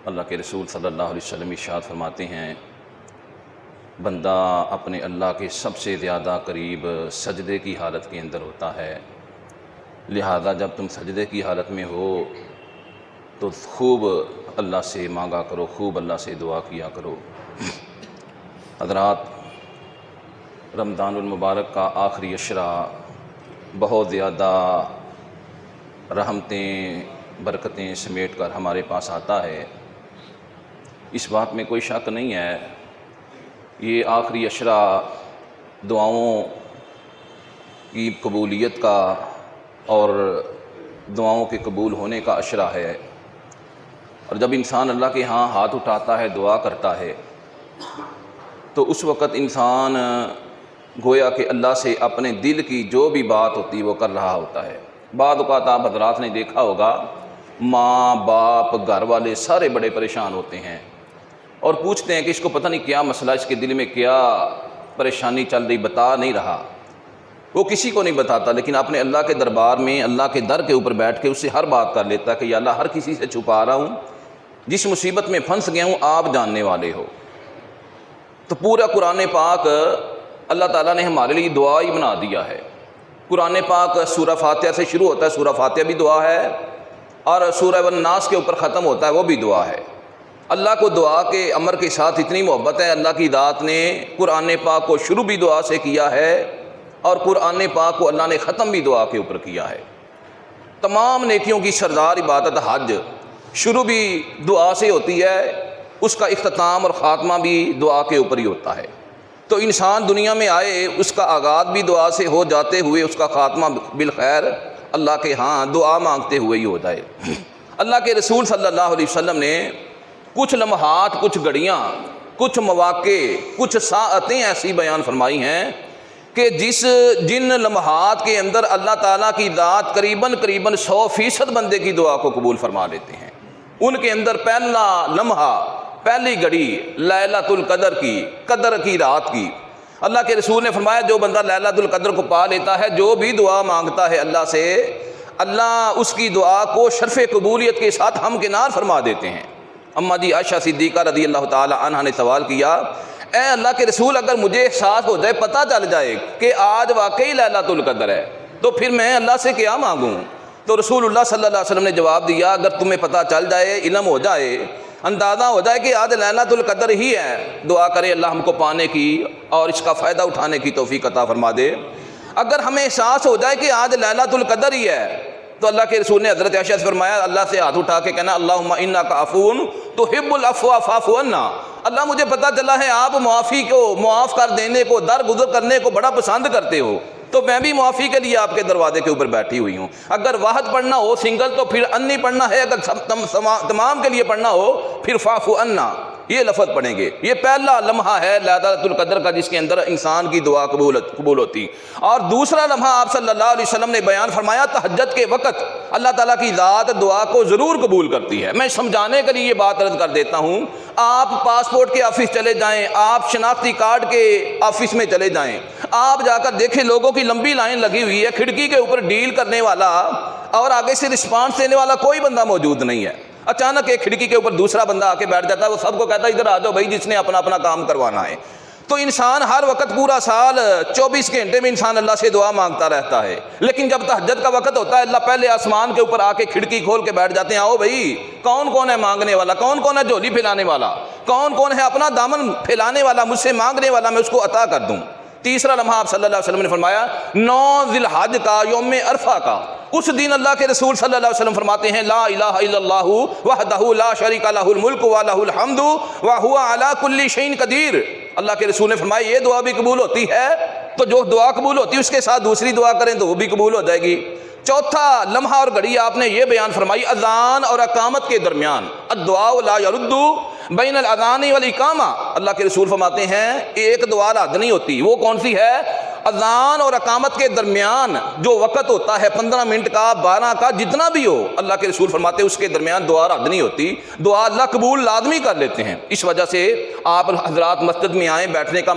اللہ کے رسول صلی اللہ علیہ وسلم ارشاد فرماتے ہیں، بندہ اپنے اللہ کے سب سے زیادہ قریب سجدے کی حالت کے اندر ہوتا ہے، لہذا جب تم سجدے کی حالت میں ہو تو خوب اللہ سے مانگا کرو، خوب اللہ سے دعا کیا کرو۔ حضرات، رمضان المبارک کا آخری عشرہ بہت زیادہ رحمتیں برکتیں سمیٹ کر ہمارے پاس آتا ہے، اس بات میں کوئی شک نہیں ہے۔ یہ آخری عشرہ دعاؤں کی قبولیت کا اور دعاؤں کے قبول ہونے کا عشرہ ہے، اور جب انسان اللہ کے ہاں ہاتھ اٹھاتا ہے، دعا کرتا ہے، تو اس وقت انسان گویا کہ اللہ سے اپنے دل کی جو بھی بات ہوتی وہ کر رہا ہوتا ہے۔ بعض اوقات آپ حضرات نے دیکھا ہوگا، ماں باپ گھر والے سارے بڑے پریشان ہوتے ہیں اور پوچھتے ہیں کہ اس کو پتہ نہیں کیا مسئلہ، اس کے دل میں کیا پریشانی چل رہی، بتا نہیں رہا۔ وہ کسی کو نہیں بتاتا، لیکن اپنے اللہ کے دربار میں اللہ کے در کے اوپر بیٹھ کے اس سے ہر بات کر لیتا ہے کہ یا اللہ، ہر کسی سے چھپا رہا ہوں، جس مصیبت میں پھنس گیا ہوں آپ جاننے والے ہو۔ تو پورا قرآن پاک اللہ تعالیٰ نے ہمارے لیے دعا ہی بنا دیا ہے۔ قرآن پاک سورہ فاتحہ سے شروع ہوتا ہے، سورہ فاتحہ بھی دعا ہے، اور سورہ والناس کے اوپر ختم ہوتا ہے، وہ بھی دعا ہے۔ اللہ کو دعا کے امر کے ساتھ اتنی محبت ہے، اللہ کی ذات نے قرآن پاک کو شروع بھی دعا سے کیا ہے اور قرآن پاک کو اللہ نے ختم بھی دعا کے اوپر کیا ہے۔ تمام نیکیوں کی سردار عبادت حج شروع بھی دعا سے ہوتی ہے، اس کا اختتام اور خاتمہ بھی دعا کے اوپر ہی ہوتا ہے۔ تو انسان دنیا میں آئے، اس کا آغاز بھی دعا سے ہو جاتے ہوئے اس کا خاتمہ بالخیر اللہ کے ہاں دعا مانگتے ہوئے ہی ہو جائے۔ اللہ کے رسول صلی اللہ علیہ وسلم نے کچھ لمحات، کچھ گھڑیاں، کچھ مواقع، کچھ ساعتیں ایسی بیان فرمائی ہیں کہ جن لمحات کے اندر اللہ تعالیٰ کی ذات قریباً 100% بندے کی دعا کو قبول فرما لیتے ہیں۔ ان کے اندر پہلا لمحہ، پہلی گھڑی لیلۃ القدر کی، قدر کی رات کی۔ اللہ کے رسول نے فرمایا جو بندہ لیلۃ القدر کو پا لیتا ہے، جو بھی دعا مانگتا ہے اللہ سے، اللہ اس کی دعا کو شرف قبولیت کے ساتھ ہمکنار فرما دیتے ہیں۔ اماں جی عائشہ صدیقہ رضی اللہ تعالی عنہا نے سوال کیا، اے اللہ کے رسول، اگر مجھے احساس ہو جائے، پتہ چل جائے کہ آج واقعی لیلۃ القدر ہے، تو پھر میں اللہ سے کیا مانگوں؟ تو رسول اللہ صلی اللہ علیہ وسلم نے جواب دیا، اگر تمہیں پتہ چل جائے، علم ہو جائے، اندازہ ہو جائے کہ آج لیلۃ القدر ہی ہے، دعا کرے اللہ ہم کو پانے کی اور اس کا فائدہ اٹھانے کی توفیق عطا فرما دے۔ اگر ہمیں احساس ہو جائے کہ آج لیلۃ القدر ہی ہے، تو اللہ کے رسول نے حضرت عائشہ سے فرمایا، اللہ سے ہاتھ اٹھا کے کہنا، اللہم انک عفو تحب العفو فاعف عنا، اللہ مجھے پتہ چلا ہے آپ معافی کو، معاف کر دینے کو، درگزر کرنے کو بڑا پسند کرتے ہو، تو میں بھی معافی کے لیے آپ کے دروازے کے اوپر بیٹھی ہوئی ہوں۔ اگر واحد پڑھنا ہو سنگل تو پھر انی پڑھنا ہے، اگر تمام کے لیے پڑھنا ہو پھر فاعف عنا، یہ لفظ پڑھیں گے۔ یہ پہلا لمحہ ہے لیلۃ القدر کا، جس کے اندر انسان کی دعا قبول ہوتی۔ اور دوسرا لمحہ آپ صلی اللہ علیہ وسلم نے بیان فرمایا، تہجد کے وقت اللہ تعالیٰ کی ذات دعا کو ضرور قبول کرتی ہے۔ میں سمجھانے کے لیے یہ بات عرض کر دیتا ہوں، آپ پاسپورٹ کے آفس چلے جائیں، آپ شناختی کارڈ کے آفس میں چلے جائیں، آپ جا کر دیکھیں لوگوں کی لمبی لائن لگی ہوئی ہے، کھڑکی کے اوپر ڈیل کرنے والا اور آگے سے رسپانس دینے والا کوئی بندہ موجود نہیں ہے۔ اچانک ایک کھڑکی کے اوپر دوسرا بندہ آ کے بیٹھ جاتا ہے، وہ سب کو کہتا ہے ادھر آ جاؤ بھائی، جس نے اپنا اپنا کام کروانا ہے۔ تو انسان ہر وقت پورا سال 24 گھنٹے میں انسان اللہ سے دعا مانگتا رہتا ہے، لیکن جب تہجد کا وقت ہوتا ہے، اللہ پہلے آسمان کے اوپر آ کے کھڑکی کھول کے بیٹھ جاتے ہیں، آؤ بھائی، کون کون ہے مانگنے والا، کون کون ہے جھولی پھیلانے والا، کون کون ہے اپنا دامن پھیلانے والا، مجھ سے مانگنے والا، میں اس کو عطا کر دوں۔ تیسرا لمحہ آپ صلی اللہ علیہ وسلم نے فرمایا 9 ذی الحج کا، یوم عرفہ کا، اس دن اللہ کے رسول صلی اللہ علیہ وسلم فرماتے ہیں، لا الہ الا اللہ وحدہ لا شریک لہ الملک ولہ الحمد وہو علی کل شیء قدیر۔ اللہ کے رسول نے فرمایا یہ دعا بھی قبول ہوتی ہے، تو جو دعا قبول ہوتی ہے اس کے ساتھ دوسری دعا کریں تو وہ بھی قبول ہو جائے گی۔ چوتھا لمحہ اور گھڑی آپ نے یہ بیان فرمائی، اذان اور اقامت کے درمیان، الدعاء لا يرد بین الاذان والاقامہ، اللہ کے رسول فرماتے ہیں ایک دعا رد نہیں ہوتی۔ وہ کون سی ہے؟ اذان اور اقامت کے درمیان جو وقت ہوتا ہے 15 منٹ کا، 12 کا، جتنا بھی ہو، اللہ کے رسول فرماتے ہیں اس کے درمیان دعا رد نہیں ہوتی، دعا اللہ قبول لازمی کر لیتے ہیں۔ اس وجہ سے آپ حضرات مسجد میں آئیں, بیٹھنے کا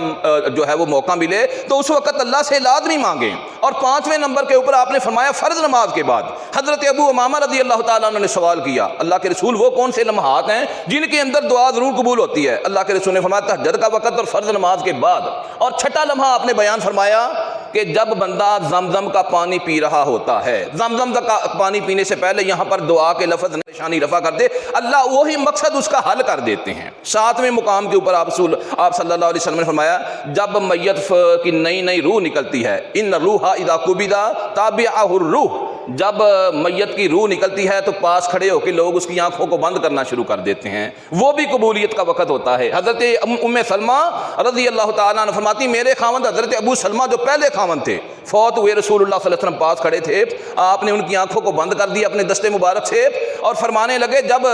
جو ہے وہ موقع ملے تو اس وقت اللہ سے لازمی مانگیں. اور 5ویں نمبر کے اوپر آپ نے فرمایا فرض نماز کے بعد. حضرت ابو امامہ رضی اللہ تعالیٰ عنہ نے سوال کیا, اللہ کے رسول وہ کون سے لمحات ہیں جن کے اندر دعا ضرور قبول ہوتی ہے؟ اللہ کے رسول نے فرمایا تہجد کا وقت اور فرض نماز کے بعد. اور چھٹا لمحہ آپ نے بیان فرمایا کہ جب بندہ زمزم کا پانی پی رہا ہوتا ہے, زمزم کا پانی پینے سے پہلے یہاں پر دعا کے لفظ نشانی رفع کر دے, اللہ وہی مقصد اس کا حل کر دیتے ہیں. 7ویں مقام کے اوپر آپ صلی اللہ علیہ وسلم نے فرمایا جب میت کی نئی روح نکلتی ہے, ان روح اذا قبض تابعہ الروح, جب میت کی روح نکلتی ہے تو پاس کھڑے ہو کے لوگ اس کی آنکھوں کو بند کرنا شروع کر دیتے ہیں, وہ بھی قبولیت کا وقت ہوتا ہے. حضرت ام سلمہ رضی اللہ تعالیٰ عنہ فرماتی میرے خاوند حضرت ابو سلمہ جو پہلے خاوند تھے فوت ہوئے, رسول اللہ صلی اللہ علیہ وسلم پاس کھڑے تھے, آپ نے ان کی آنکھوں کو بند کر دیا اپنے دستے مبارک سے اور فرمانے لگے جب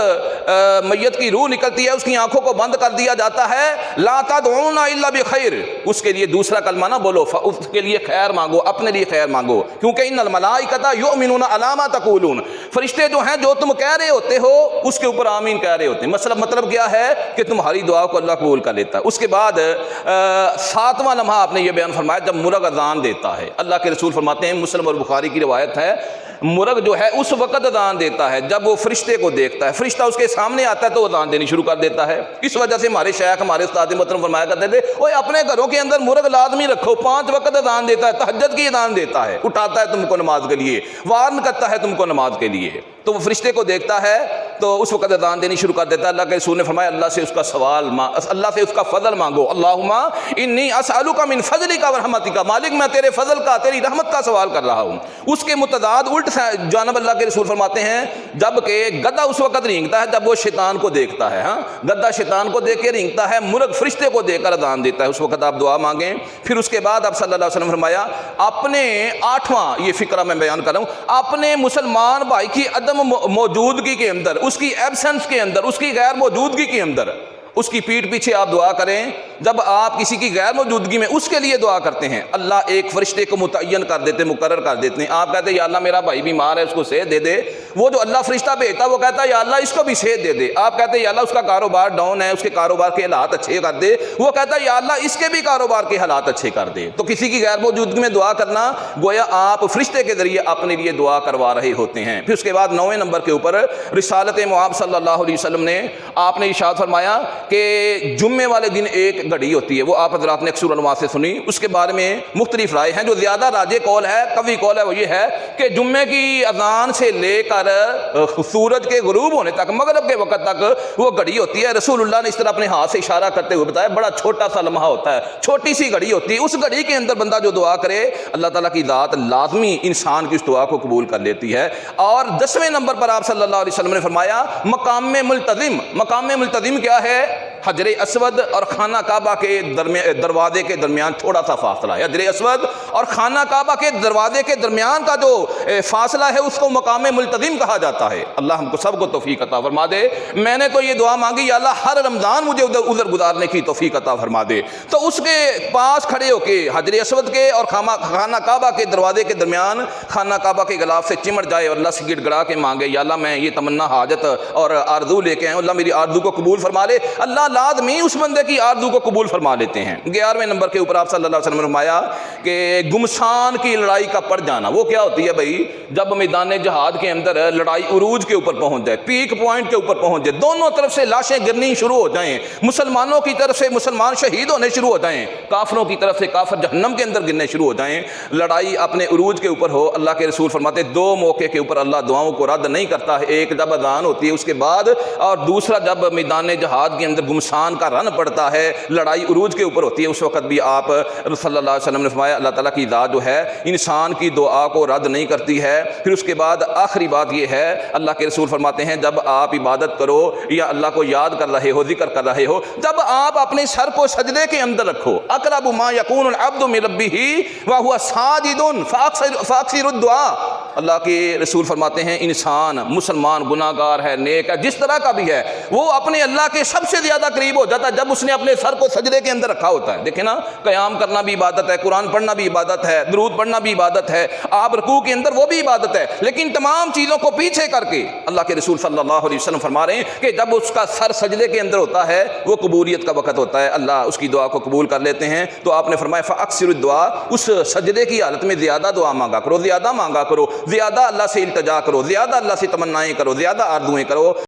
میت کی روح نکلتی ہے اس کی آنکھوں کو بند کر دیا جاتا ہے, لا تدعون الا بخیر, اس کے لیے دوسرا کلمہ نہ بولو, اس کے لیے خیر مانگو, اپنے لیے خیر مانگو, کیونکہ ان الملائکۃ یؤمنون علی ما تقولون, فرشتے جو ہیں جو تم کہہ رہے ہوتے ہو اس کے اوپر آمین کہہ رہے ہوتے ہیں. مطلب کیا ہے کہ تمہاری دعا کو اللہ قبول کر لیتا ہے. اس کے بعد 7واں لمحہ آپ نے یہ بیان فرمایا جب مرغ اذان دیتا ہے. اللہ کے رسول فرماتے ہیں, مسلم اور بخاری کی روایت ہے, مرغ جو ہے اس وقت اذان دیتا ہے جب وہ فرشتے کو دیکھتا ہے, فرشتہ اس کے سامنے آتا ہے تو اذان دینی شروع کر دیتا ہے. اس وجہ سے ہمارے شیخ ہمارے استاد محترم فرمایا کرتے تھے اوے اپنے گھروں کے اندر مرغ لازمی رکھو, 5 وقت اذان دیتا ہے, تہجد کی اذان دیتا ہے, اٹھاتا ہے تم کو نماز کے لیے, وارن کرتا ہے تم کو نماز کے لیے, تو وہ فرشتے کو دیکھتا ہے تو اس وقت اذان دینی شروع کر دیتا ہے. اللہ کے رسول نے فرمایا اللہ سے اس کا سوال, اللہ سے اس کا فضل مانگو, اللہم انی اسألک من فضلک و رحمتک, مالک میں تیرے فضل کا تیری رحمت کا سوال کر رہا ہوں. اس کے متضاد الٹ جانب اللہ کے رسول فرماتے ہیں جب کہ گدھا اس وقت رینگتا ہے جب وہ شیطان کو دیکھتا ہے, ہاں گدھا شیطان کو دیکھ کے رینگتا ہے, مرغ فرشتے کو دیکھ کر اذان دیتا ہے, اس وقت آپ دعا مانگیں. پھر اس کے بعد آپ صلی اللہ علیہ وسلم فرمایا اپنے 8واں یہ فقرہ میں بیان کر رہا ہوں, اپنے مسلمان بھائی کی عدم موجودگی کے اندر, اس کی ایبسنس کے اندر, اس کی غیر موجودگی کے اندر اس کی پیٹھ پیچھے آپ دعا کریں. جب آپ کسی کی غیر موجودگی میں اس کے لیے دعا کرتے ہیں اللہ ایک فرشتے کو متعین کر دیتے, مقرر کر دیتے ہیں. آپ کہتے ہیں یا اللہ میرا بھائی بیمار ہے اس کو صحت دے دے, وہ جو اللہ فرشتہ بھیجتا ہے وہ کہتا ہے یا اللہ اس کو بھی صحت دے دے. آپ کہتے ہیں یا اللہ اس کا کاروبار ڈاؤن ہے, اس کے کاروبار کے حالات اچھے کر دے, وہ کہتا ہے یا اللہ اس کے بھی کاروبار کے حالات اچھے کر دے. تو کسی کی غیر موجودگی میں دعا کرنا گویا آپ فرشتے کے ذریعے اپنے لیے دعا کروا رہے ہوتے ہیں. پھر اس کے بعد 9ویں نمبر کے اوپر رسالت مآب صلی اللہ علیہ وسلم نے آپ نے ارشاد فرمایا کہ جمعے والے دن ایک گھڑی ہوتی ہے, وہ آپ حضرات نے اکثر علماء سے سنی, اس کے بارے میں مختلف رائے ہیں. جو زیادہ راجح قول ہے, قوی قول ہے, وہ یہ ہے کہ جمعے کی اذان سے لے کر سورج کے غروب ہونے تک, مغرب کے وقت تک وہ گھڑی ہوتی ہے. رسول اللہ نے اس طرح اپنے ہاتھ سے اشارہ کرتے ہوئے بتایا بڑا چھوٹا سا لمحہ ہوتا ہے, چھوٹی سی گھڑی ہوتی ہے, اس گھڑی کے اندر بندہ جو دعا کرے اللہ تعالیٰ کی ذات لازمی انسان کی اس دعا کو قبول کر لیتی ہے. اور 10ویں نمبر پر آپ صلی اللہ علیہ وسلم نے فرمایا مقام ملتزم. مقام ملتزم کیا ہے؟ حجر اسود اور خانہ کعبہ کے دروازے کے درمیان تھوڑا سا فاصلہ ہے. حجر اسود اور خانہ کعبہ کے دروازے کے درمیان کا جو فاصلہ ہے اس کو مقام ملتزم کہا جاتا ہے. اللہ ہم کو سب کو توفیق عطا فرما دے. میں نے تو یہ دعا مانگی یا اللہ ہر رمضان مجھے ادھر گزارنے کی توفیق عطا فرما دے. تو اس کے پاس کھڑے ہو کے حجر اسود کے اور خانہ کعبہ کے دروازے کے درمیان خانہ کعبہ کے غلاف سے چمٹ جائے اور اللہ سے گڑ گڑا کے مانگے یا اللہ میں یہ تمنا حاجت اور آرزو لے کے آئے, اللہ میری آرزو کو قبول فرما لے. اللہ لازمی اس بندے کی آرزو کو قبول فرما لیتے ہیں. 11ویں نمبر کے اوپر آپ صلی اللہ علیہ وسلم نے فرمایا کہ گمشان کی لڑائی کا پڑ جانا. وہ کیا ہوتی ہے بھائی؟ جب میدان جہاد کے اندر لڑائی عروج کے اوپر پہنچ جائے, پیک پوائنٹ کے اوپر پہنچ جائے, دونوں طرف سے لاشیں گرنی شروع ہو جائیں, مسلمانوں کی طرف سے مسلمان شہید ہونے شروع ہو جائیں, کافروں کی طرف سے کافر جہنم کے اندر گرنے شروع ہو جائیں, لڑائی اپنے عروج کے اوپر ہو, اللہ کے رسول فرماتے 2 موقع کے اوپر اللہ دعاؤں کو رد نہیں کرتا ہے. ایک جب اذان ہوتی ہے اس کے بعد, اور دوسرا جب میدان جہاد کے اندر گمشان کا رن پڑتا ہے, لڑائی عروج کے اوپر ہوتی ہے, اس وقت بھی آپ صلی اللہ علیہ وسلم نے فرمایا اللہ تعالیٰ کی ذات جو ہے انسان کی دعا کو رد نہیں کرتی ہے. پھر اس کے بعد آخری بات یہ ہے, اللہ کے رسول فرماتے ہیں جب آپ عبادت کرو یا اللہ کو یاد کر رہے ہو, ذکر کر رہے ہو, جب آپ اپنے سر کو سجدے کے اندر رکھو, اقرب ما یکون العبد من ربہ وہو ساجد فاکثر الدعاء, اللہ کے رسول فرماتے ہیں انسان مسلمان گناہ گار ہے، نیک ہے، جس طرح کا بھی ہے، وہ اپنے اللہ کے سب سے زیادہ قریب ہو جاتا ہے جب اس نے اپنے سر کو سجدے کے اندر رکھا ہوتا ہے۔ دیکھیں نا، قیام کرنا بھی عبادت ہے، قرآن پڑھنا بھی عبادت ہے، درود پڑھنا بھی عبادت ہے، آپ رکوع کے اندر وہ بھی عبادت ہے، لیکن تمام چیزوں کو پیچھے کر کے اللہ کے رسول صلی اللہ علیہ وسلم فرما رہے ہیں کہ جب اس کا سر سجدے کے اندر ہوتا ہے وہ قبولیت کا وقت ہوتا ہے، اللہ اس کی دعا کو قبول کر لیتے ہیں۔ تو آپ نے فرمایا فاکثر الدعاء، اس سجدے کی حالت میں زیادہ دعا مانگا کرو، زیادہ مانگا کرو، زیادہ اللہ سے التجا کرو، زیادہ اللہ سے تمنائیں کرو، زیادہ آرزوئیں کرو۔